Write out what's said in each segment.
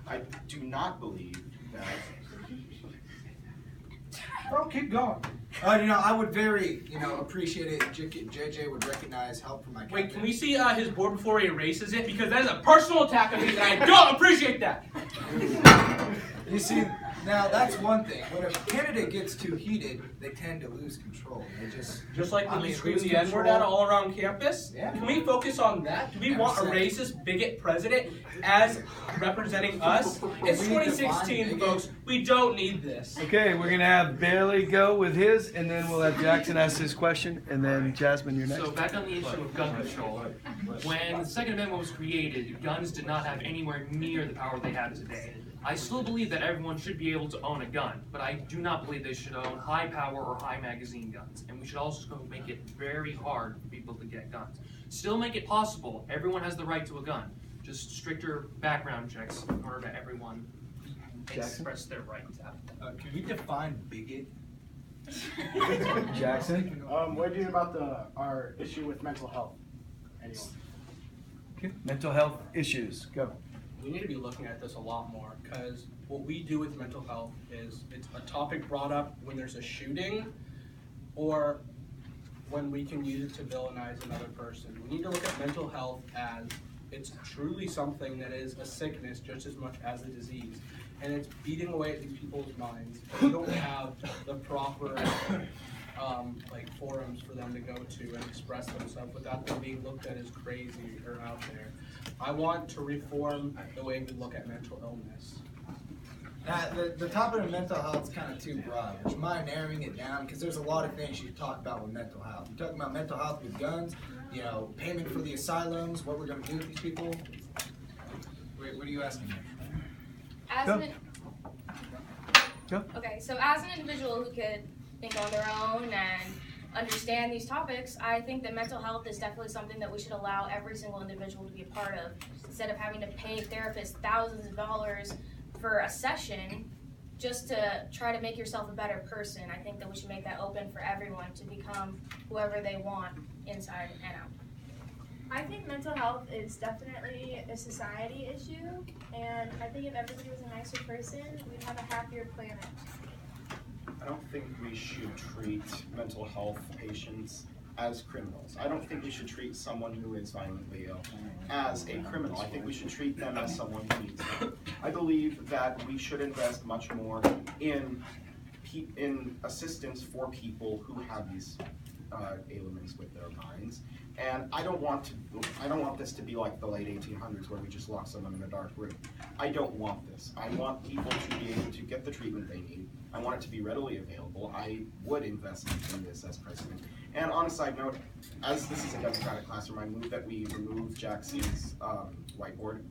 I do not believe that. Oh, keep going. I would very, appreciate it if JJ would recognize help from my captain. Wait, can we see his board before he erases it? Because that is a personal attack on me, and I don't appreciate that. You see, now that's one thing. When a candidate gets too heated, they tend to lose control. They just like when we scream lose the N-word control. at all around campus? Yeah. Can we focus on that? Do we Never want a said. racist, bigot president as representing us? It's We 2016, define folks. We don't need this. Okay, we're going to have Bailey go with his, and then we'll have Jackson ask his question, and then Jasmine, you're next. So back on the issue of gun control, when the Second Amendment was created, guns did not have anywhere near the power they have today. I still believe that everyone should be able to own a gun, but I do not believe they should own high power or high magazine guns. And we should also make it very hard for people to get guns. Still make it possible. Everyone has the right to a gun. Just stricter background checks in order to everyone express their right to have it. Can we define bigot? Jackson? What do you think about our issue with mental health? Anyone? Okay. Mental health issues, go. We need to be looking at this a lot more, because what we do with mental health is it's a topic brought up when there's a shooting or when we can use it to villainize another person. We need to look at mental health as it's truly something that is a sickness just as much as a disease. And it's beating away at these people's minds. We don't have the proper forums for them to go to and express themselves without them being looked at as crazy or out there. I want to reform the way we look at mental illness. Now, the topic of mental health is kind of too broad. Would you mind narrowing it down? Because there's a lot of things you talk about with mental health. You're talking about mental health with guns, payment for the asylums, what we're going to do with these people. Wait, what are you asking me? Okay, so as an individual who could think on their own and understand these topics, I think that mental health is definitely something that we should allow every single individual to be a part of, instead of having to pay therapists thousands of dollars for a session just to try to make yourself a better person. I think that we should make that open for everyone to become whoever they want inside and out. I think mental health is definitely a society issue, and I think if everybody was a nicer person, we'd have a happier planet. I don't think we should treat mental health patients as criminals. I don't think we should treat someone who is violently ill as a criminal. I think we should treat them as someone who needs help. I believe that we should invest much more in assistance for people who have these ailments with their minds. And I don't want this to be like the late 1800s where we just lock someone in a dark room. I don't want this. I want people to be able to get the treatment they need. I want it to be readily available. I would invest in this as president. And on a side note, as this is a Democratic classroom, I move that we remove Jackson's whiteboard.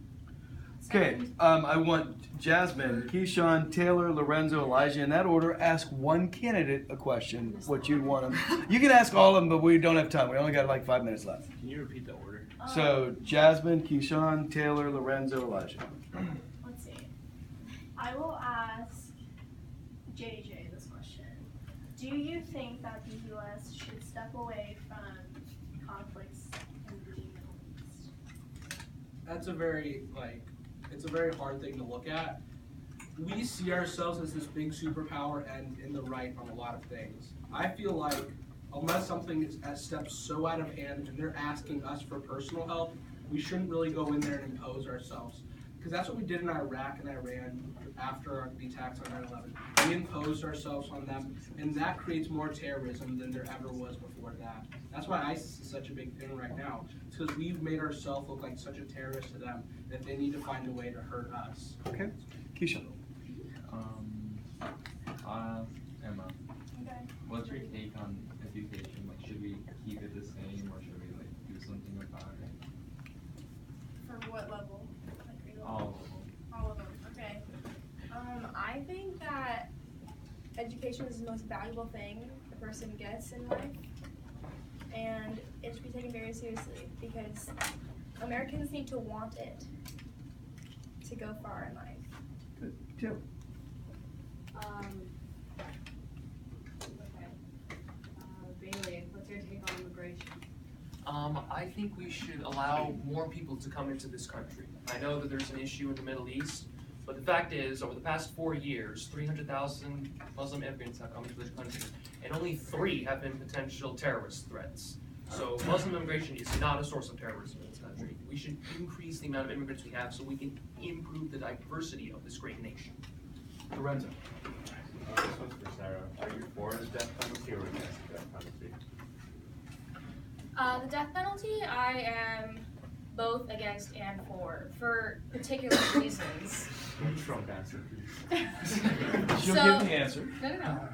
Okay, I want Jasmine, Keyshawn, Taylor, Lorenzo, Elijah, in that order, ask one candidate a question, what you'd want them. You can ask all of them, but we don't have time. We only got like 5 minutes left. Can you repeat the order? So, Jasmine, Keyshawn, Taylor, Lorenzo, Elijah. Let's see. I will ask JJ this question. Do you think that the U.S. should step away from conflicts in the Middle East? That's a very it's a very hard thing to look at. We see ourselves as this big superpower and in the right on a lot of things. I feel like unless something is steps so out of hand and they're asking us for personal help, we shouldn't really go in there and impose ourselves. Because that's what we did in Iraq and Iran after the attacks on 9/11. We imposed ourselves on them, and that creates more terrorism than there ever was before that. That's why ISIS is such a big thing right now. It's because we've made ourselves look like such a terrorist to them that they need to find a way to hurt us. Okay, Keisha. Emma, Okay. what's your take on education? Like, should we keep it the same, or should we do something about it? For what level? Grade level? All of them. All of them. Okay. I think that education is the most valuable thing a person gets in life, and it should be taken very seriously because Americans need to want it to go far in life. Good. Jill. Bailey, what's your take on immigration? I think we should allow more people to come into this country. I know that there's an issue in the Middle East, But the fact is, over the past 4 years, 300,000 Muslim immigrants have come to this country, and only 3 have been potential terrorist threats. So Muslim immigration is not a source of terrorism in this country. We should increase the amount of immigrants we have so we can improve the diversity of this great nation. Lorenzo. This one's for Sarah. Are you for the death penalty or against the death penalty? The death penalty, I am both against and for particular reasons. Trump answer, please. She'll So- give the answer. No.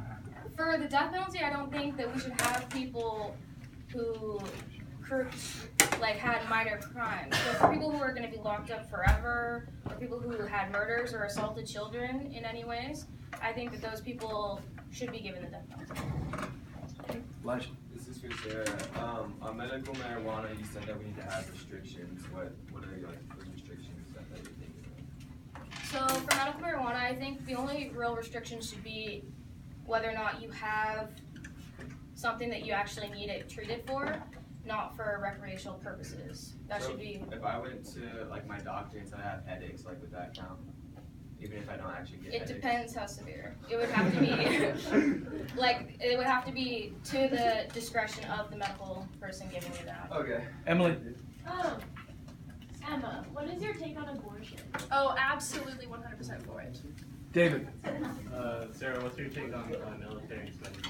For the death penalty, I don't think that we should have people who had minor crimes. So for people who are going to be locked up forever, or people who had murders or assaulted children in any ways, I think that those people should be given the death penalty. Elijah. This is for Sarah. On medical marijuana, you said that we need to have restrictions. What are the restrictions that you're thinking of? So for medical marijuana, I think the only real restriction should be whether or not you have something that you actually need it treated for, not for recreational purposes. That should be. If I went to my doctor and said I have headaches, would that count? Even if I don't actually get headaches? It depends how severe. It would have to be it would have to be to the discretion of the medical person giving you that. Okay. Emily. Oh, Emma, what is your take on abortion? Oh, absolutely 100% for it. David. Sarah, what's your take on military spending?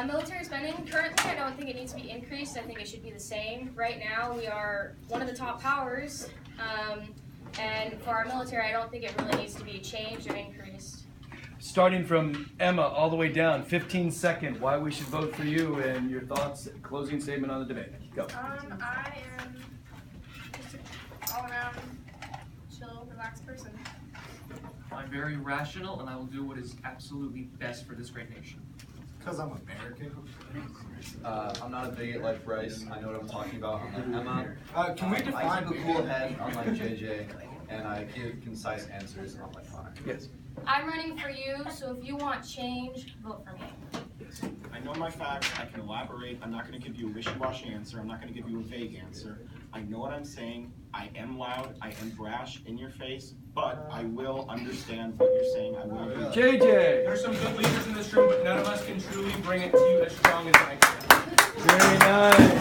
Military spending, currently I don't think it needs to be increased. I think it should be the same. Right now we are one of the top powers, and for our military I don't think it really needs to be changed or increased. Starting from Emma all the way down, 15-second, why we should vote for you and your thoughts, closing statement on the debate. Go. I am just an all-around chill, relaxed person. I'm very rational, and I will do what is absolutely best for this great nation. Because I'm American. I'm not a bigot like Bryce. I know what I'm talking about. I'm like Emma. Can we define I keep a cool head, unlike JJ, and I give concise answers, and I'm like Connor. Yes. I'm running for you, so if you want change, vote for me. I know my facts, I can elaborate, I'm not going to give you a wishy-washy answer, I'm not going to give you a vague answer. I know what I'm saying, I am loud, I am brash in your face, but I will understand what you're saying, I will do it. JJ! There's some good leaders in this room, but none of us can truly bring it to you as strong as I can. Very nice.